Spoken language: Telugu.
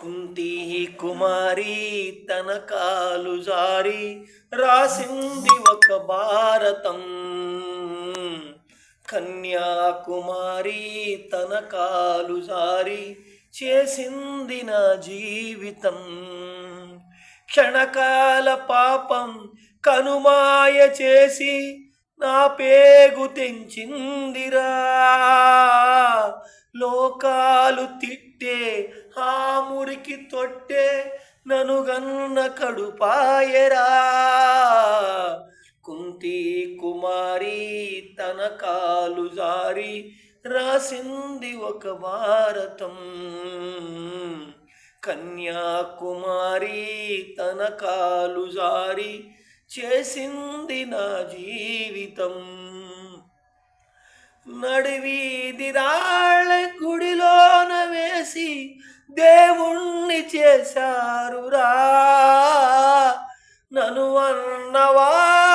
కుంతి కుమారి తన కాలు జారి రాసింది ఒక భారతం. కన్యాకుమారి తన కాలు జారి చేసింది నా జీవితం. క్షణకాల పాపం కనుమాయ చేసి నా పేగు తెంచిందిరా. లోకాలు తిట్టే ఆ మురికి తొట్టే ననుగన్న కడుపాయరా. కుంతి కుమారి తన కాలు జారి రాసింది ఒక భారతం. కన్యాకుమారి తన కాలు జారి చేసింది నా జీవితం. నడివీధి రాళ్ళ గుడిలోన వేసి దేవుణ్ణి చేశారురా. నన్ను అన్నవా